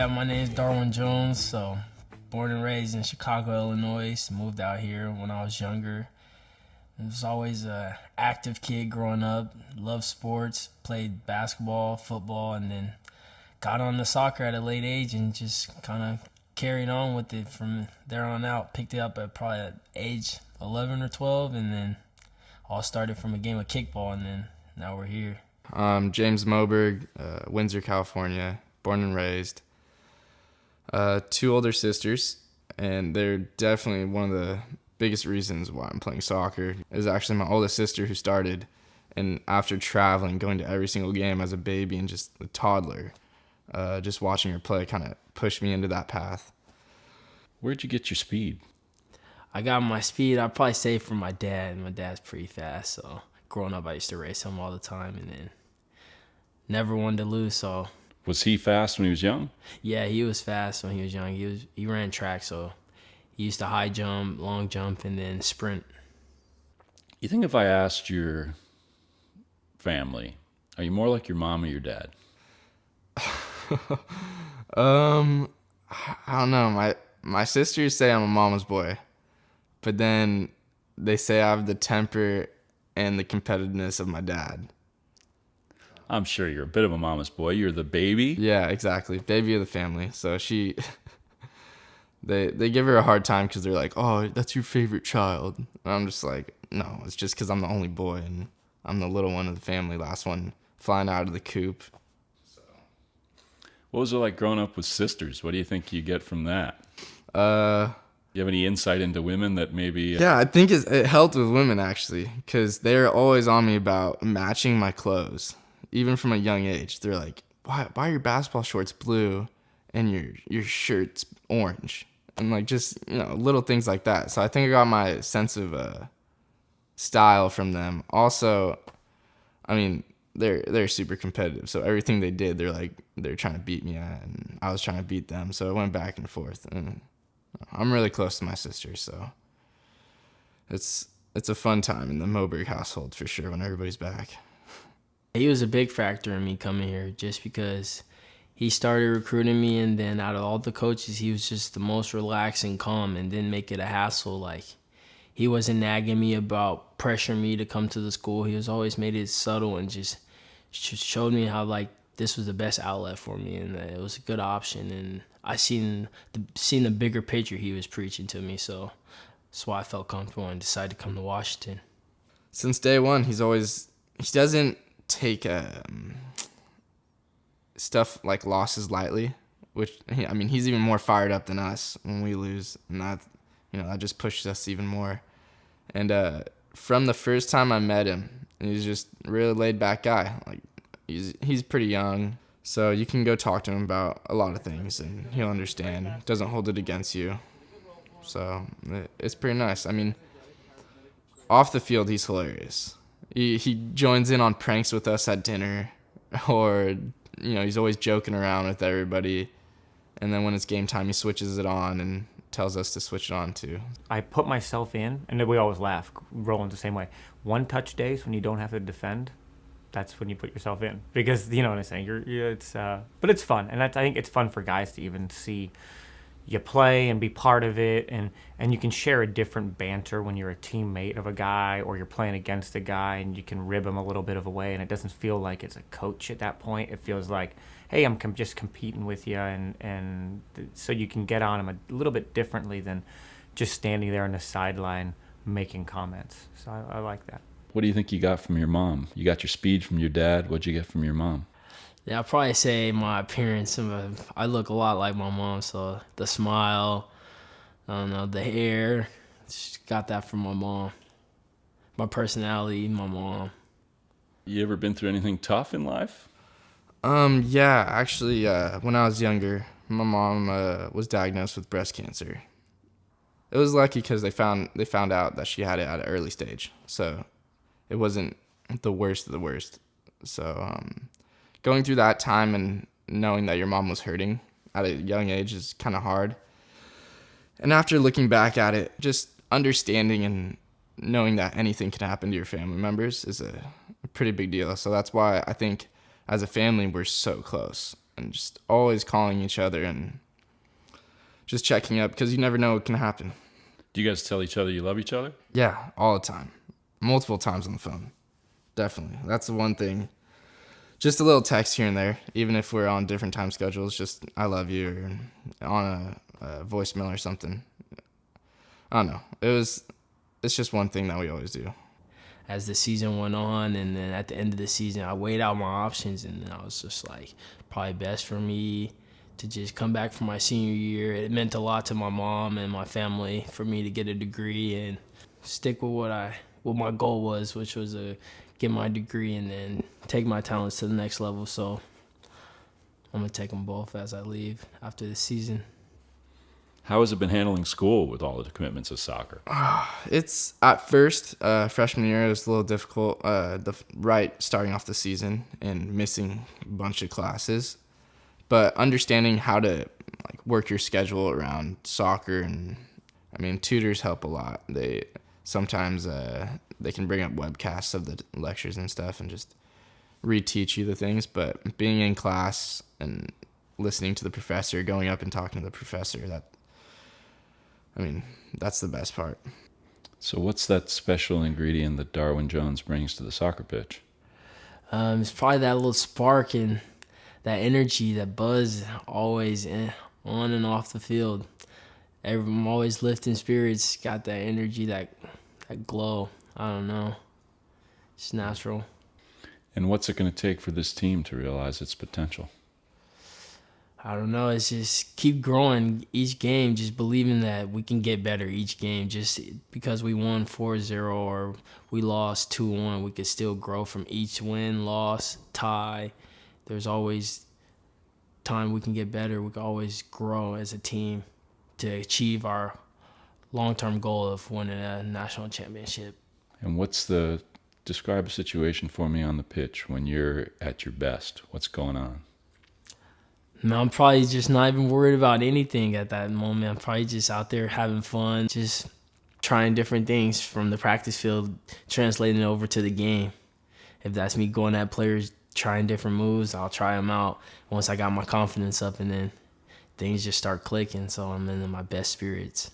Yeah, my name is Darwin Jones. So, born and raised in Chicago, Illinois. Moved out here when I was younger. I was always an active kid growing up. Loved sports. Played basketball, football, and then got on to soccer at a late age and just kind of carried on with it from there on out. Picked it up at probably at age 11 or 12, and then all started from a game of kickball, and then now we're here. James Moberg, Windsor, California, born and raised. Two older sisters, and they're definitely one of the biggest reasons why I'm playing soccer. It was actually my oldest sister who started, and after traveling, going to every single game as a baby and just a toddler, just watching her play kind of pushed me into that path. Where'd you get your speed? I got my speed, I'd probably say, from my dad. My dad's pretty fast, so growing up I used to race him all the time, and then never wanted to lose, so. Was he fast when he was young? Yeah, he was fast when he was young. He ran track, so he used to high jump, long jump, and then sprint. You think if I asked your family, are you more like your mom or your dad? I don't know. My sisters say I'm a mama's boy, but then they say I have the temper and the competitiveness of my dad. I'm sure you're a bit of a mama's boy. You're the baby. Yeah, exactly. Baby of the family. So they give her a hard time because they're like, oh, that's your favorite child. And I'm just like, no, it's just because I'm the only boy and I'm the little one of the family, last one flying out of the coop. So. What was it like growing up with sisters? What do you think you get from that? You have any insight into women that maybe... Yeah, I think it helped with women, actually, because they're always on me about matching my clothes. Even from a young age, they're like, why are your basketball shorts blue and your shirt's orange? And like just, little things like that. So I think I got my sense of style from them. Also, I mean, they're super competitive. So everything they did, they're trying to beat me at, and I was trying to beat them. So it went back and forth. And I'm really close to my sister, so it's a fun time in the Moberg household for sure when everybody's back. He was a big factor in me coming here just because he started recruiting me, and then out of all the coaches, he was just the most relaxed and calm and didn't make it a hassle. Like, he wasn't nagging me about pressuring me to come to the school. He was always made it subtle and just showed me how, like, this was the best outlet for me and that it was a good option. And I seen the bigger picture he was preaching to me, so that's why I felt comfortable and decided to come to Washington. Since day one, he doesn't take stuff like losses lightly, which he's even more fired up than us when we lose, and that just pushes us even more. And from the first time I met him, he's just a really laid back guy. Like he's pretty young, so you can go talk to him about a lot of things and he'll understand. Doesn't hold it against you, so it's pretty nice. I mean, off the field he's hilarious. He joins in on pranks with us at dinner, or he's always joking around with everybody, and then when it's game time he switches it on and tells us to switch it on too. I put myself in, and then we always laugh, rolling the same way. One touch days when you don't have to defend, that's when you put yourself in, because you know what I'm saying. But it's fun, and I think it's fun for guys to even see you play and be part of it, and you can share a different banter when you're a teammate of a guy or you're playing against a guy, and you can rib him a little bit of a way, and it doesn't feel like it's a coach at that point. It feels like, hey, I'm just competing with you, and so you can get on him a little bit differently than just standing there on the sideline making comments. So I like that. What do you think you got from your mom? You got your speed from your dad. What'd you get from your mom? Yeah, I'll probably say my appearance. I look a lot like my mom, so the smile, I don't know, the hair, just got that from my mom. My personality, my mom. You ever been through anything tough in life? Yeah, actually, when I was younger, my mom was diagnosed with breast cancer. It was lucky because they found out that she had it at an early stage, so it wasn't the worst of the worst. So going through that time and knowing that your mom was hurting at a young age is kind of hard. And after looking back at it, just understanding and knowing that anything can happen to your family members is a pretty big deal. So that's why I think as a family we're so close. and just always calling each other and just checking up because you never know what can happen. Do you guys tell each other you love each other? Yeah, all the time. Multiple times on the phone. Definitely. That's the one thing. Just a little text here and there, even if we're on different time schedules, just I love you or on a voicemail or something. I don't know. It's just one thing that we always do. As the season went on, and then at the end of the season, I weighed out my options, and then I was just like, probably best for me to just come back for my senior year. It meant a lot to my mom and my family for me to get a degree and stick with what my goal was, which was to get my degree and then take my talents to the next level. So I'm gonna take them both as I leave after the season. How has it been handling school with all the commitments of soccer? It's at first, freshman year, it was a little difficult, starting off the season and missing a bunch of classes. But understanding how to work your schedule around soccer, and I mean, tutors help a lot. They sometimes they can bring up webcasts of the lectures and stuff and just reteach you the things. But being in class and listening to the professor, going up and talking to the professor, that's the best part. So what's that special ingredient that Darwin Jones brings to the soccer pitch? It's probably that little spark and that energy, that buzz, always on and off the field. I'm always lifting spirits, got that energy, that glow. I don't know. It's natural. And what's it going to take for this team to realize its potential? I don't know. It's just keep growing each game, just believing that we can get better each game. Just because we won 4-0 or we lost 2-1, we could still grow from each win, loss, tie. There's always time we can get better. We can always grow as a team to achieve our long-term goal of winning a national championship. And describe a situation for me on the pitch when you're at your best. What's going on? I'm probably just not even worried about anything at that moment. I'm probably just out there having fun, just trying different things from the practice field, translating it over to the game. If that's me going at players, trying different moves, I'll try them out once I got my confidence up, and then things just start clicking, so I'm in my best spirits.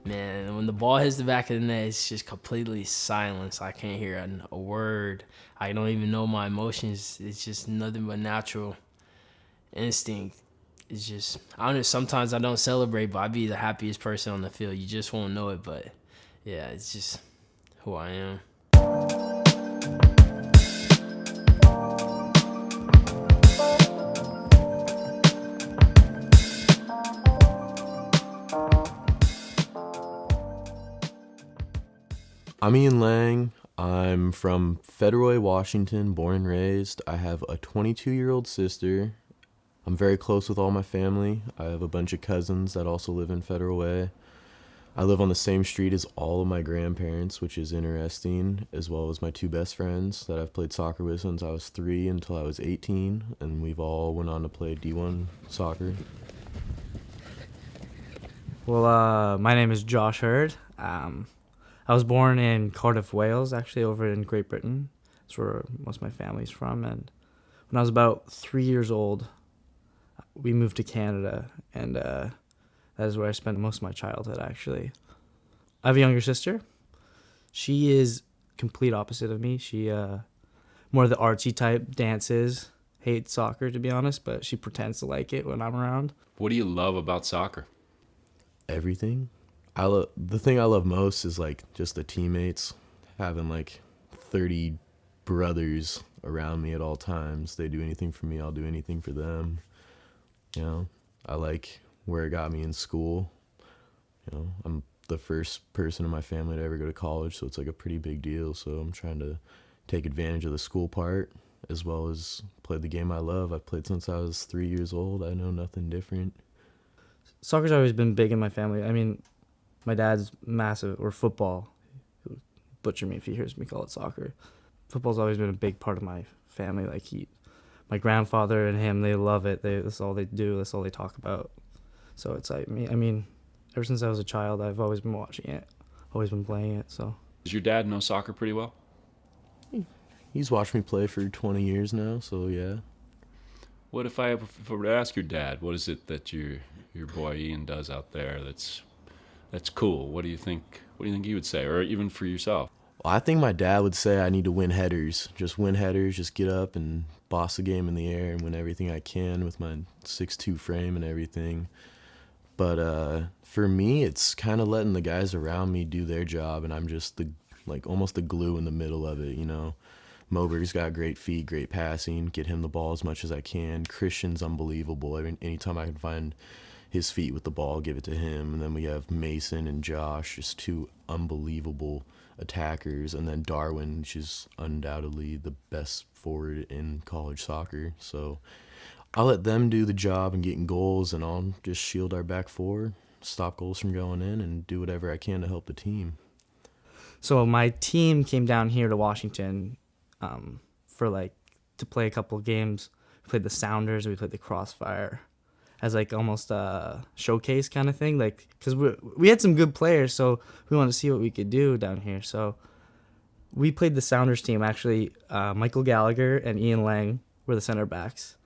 Man, when the ball hits the back of the net, it's just completely silence. I can't hear a word. I don't even know my emotions. It's just nothing but natural instinct. It's just, I don't know, sometimes I don't celebrate, but I be the happiest person on the field. You just won't know it, but yeah, it's just who I am. I'm Ian Lange. I'm from Federal Way, Washington, born and raised. I have a 22-year-old sister. I'm very close with all my family. I have a bunch of cousins that also live in Federal Way. I live on the same street as all of my grandparents, which is interesting, as well as my two best friends that I've played soccer with since I was 3 until I was 18, and we've all went on to play D1 soccer. Well, my name is Josh Heard. I was born in Cardiff, Wales, actually over in Great Britain. That's where most of my family's from. And when I was about 3 years old, we moved to Canada, and that is where I spent most of my childhood, actually. I have a younger sister. She is complete opposite of me. She more the artsy type, dances, hates soccer, to be honest, but she pretends to like it when I'm around. What do you love about soccer? Everything. The thing I love most is just the teammates, having 30 brothers around me at all times. They do anything for me, I'll do anything for them. You know, I like where it got me in school. You know, I'm the first person in my family to ever go to college, so it's like a pretty big deal. So I'm trying to take advantage of the school part as well as play the game I love. I've played since I was 3 years old. I know nothing different. Soccer's always been big in my family. I mean, my dad's massive, or football. He'll butcher me if he hears me call it soccer. Football's always been a big part of my family. Like my grandfather and him, they love it. That's all they do. That's all they talk about. So it's like me. I mean, ever since I was a child, I've always been watching it, always been playing it. So. Does your dad know soccer pretty well? He's watched me play for 20 years now, so yeah. What if I were to ask your dad, what is it that your boy Ian does out there that's cool? What do you think he would say, or even for yourself? Well, I think my dad would say I need to win headers. Just win headers, just get up and boss the game in the air and win everything I can with my 6'2" frame and everything. But for me, it's kind of letting the guys around me do their job, and I'm just almost the glue in the middle of it, you know. Moberg's got great feet, great passing, get him the ball as much as I can. Christian's unbelievable. Anytime I can find his feet with the ball, give it to him. And then we have Mason and Josh, just two unbelievable attackers. And then Darwin, which is undoubtedly the best forward in college soccer. So I'll let them do the job and getting goals, and I'll just shield our back four, stop goals from going in, and do whatever I can to help the team. So my team came down here to Washington to play a couple of games. We played the Sounders, we played the Crossfire as almost a showcase kind of thing, because we had some good players, so we wanted to see what we could do down here. So we played the Sounders team. Actually, Michael Gallagher and Ian Lange were the center backs,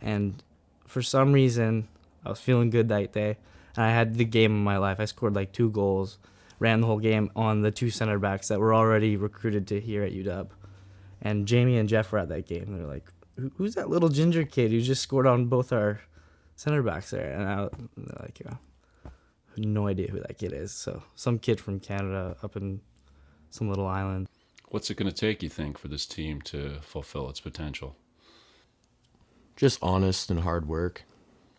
and for some reason I was feeling good that day, and I had the game of my life. I scored 2 goals, ran the whole game on the 2 center backs that were already recruited to here at UW. And Jamie and Jeff were at that game. They're like, "Who's that little ginger kid who just scored on both our center backs there?" And they're like, I have no idea who that kid is. So some kid from Canada up in some little island. What's it going to take, you think, for this team to fulfill its potential? Just honest and hard work.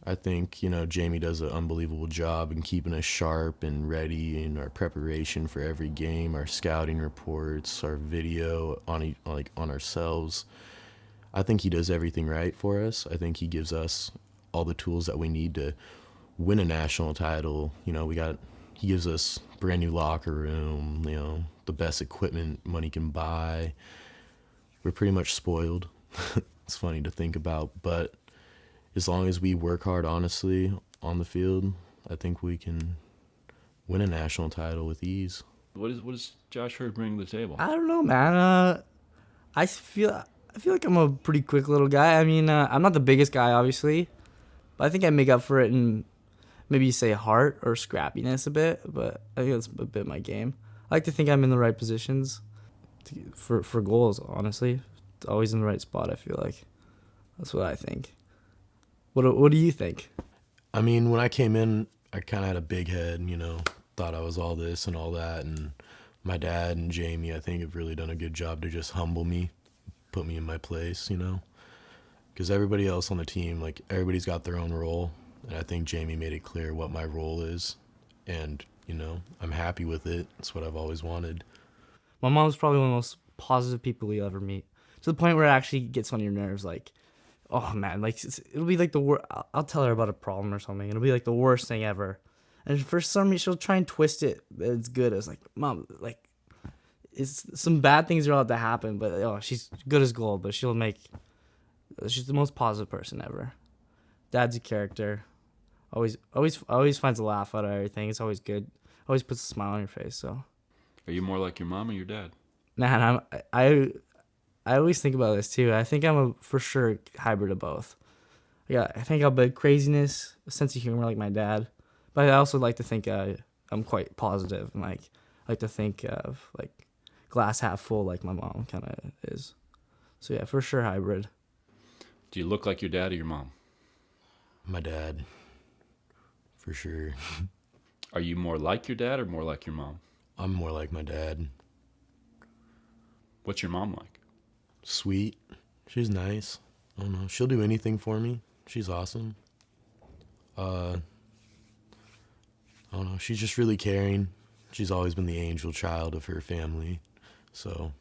I think, Jamie does an unbelievable job in keeping us sharp and ready in our preparation for every game, our scouting reports, our video on ourselves. I think he does everything right for us. I think he gives us all the tools that we need to win a national title. He gives us brand new locker room, the best equipment money can buy. We're pretty much spoiled. It's funny to think about, but as long as we work hard, honestly, on the field, I think we can win a national title with ease. What does Josh Heard bring to the table? I don't know, man. I feel like I'm a pretty quick little guy. I mean, I'm not the biggest guy, obviously, but I think I make up for it in maybe say heart or scrappiness a bit. But I think that's a bit my game. I like to think I'm in the right positions for goals. Honestly, it's always in the right spot. I feel like that's what I think. What do you think? I mean, when I came in, I kind of had a big head, thought I was all this and all that. And my dad and Jamie, I think, have really done a good job to just humble me, put me in my place, because everybody else on the team, everybody's got their own role. And I think Jamie made it clear what my role is. And, I'm happy with it. It's what I've always wanted. My mom's probably one of the most positive people you'll ever meet, to the point where it actually gets on your nerves, oh man, it'll be the worst. I'll tell her about a problem or something. It'll be the worst thing ever, and for some reason she'll try and twist it. It's good. It's Mom, it's some bad things are about to happen, but she's good as gold. But she's the most positive person ever. Dad's a character. Always finds a laugh out of everything. It's always good. Always puts a smile on your face. So, are you more like your mom or your dad? Man, I always think about this too. I think I'm a for sure hybrid of both. Yeah, I think I'll be craziness, a sense of humor like my dad, but I also like to think I'm quite positive and like to think of glass half full like my mom kind of is. So yeah, for sure hybrid. Do you look like your dad or your mom? My dad, for sure. Are you more like your dad or more like your mom? I'm more like my dad. What's your mom like? Sweet. She's nice. I don't know. She'll do anything for me. She's awesome. I don't know. She's just really caring. She's always been the angel child of her family. So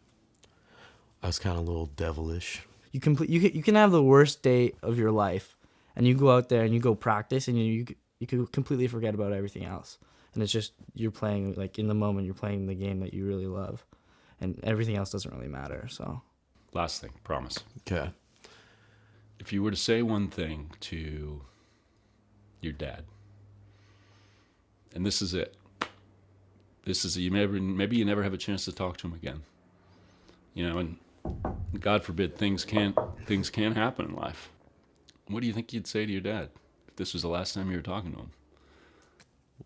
I was kind of a little devilish. You can have the worst day of your life, and you go out there and you go practice, and you can completely forget about everything else. And it's just you're playing, like, in the moment, you're playing the game that you really love, and everything else doesn't really matter. So Last thing, promise. Okay. If you were to say one thing to your dad, and this is it. This is maybe you never have a chance to talk to him again. You know, and God forbid things can't happen in life. What do you think you'd say to your dad if this was the last time you were talking to him?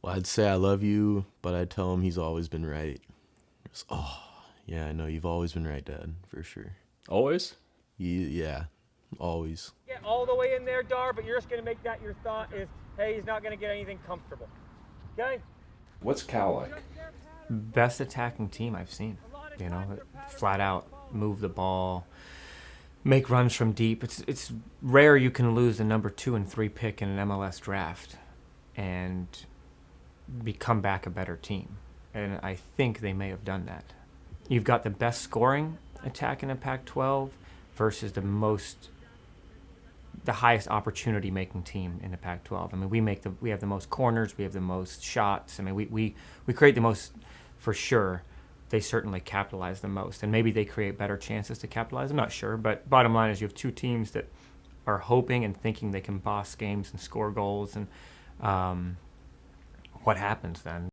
Well, I'd say I love you, but I'd tell him he's always been right. Just, yeah, I know you've always been right, Dad, for sure. Always? Yeah, always. Get all the way in there, Dar, but you're just going to make that your thought is, hey, he's not going to get anything comfortable. Okay? What's Cal like? Best attacking team I've seen. You know, flat out move the ball, make runs from deep. It's rare you can lose the number 2 and 3 pick in an MLS draft and become back a better team. And I think they may have done that. You've got the best scoring attack in the Pac-12 versus the highest opportunity making team in the Pac-12. I mean, we have the most corners, we have the most shots. I mean, we create the most for sure. They certainly capitalize the most, and maybe they create better chances to capitalize. I'm not sure, but bottom line is you have two teams that are hoping and thinking they can boss games and score goals, and what happens then?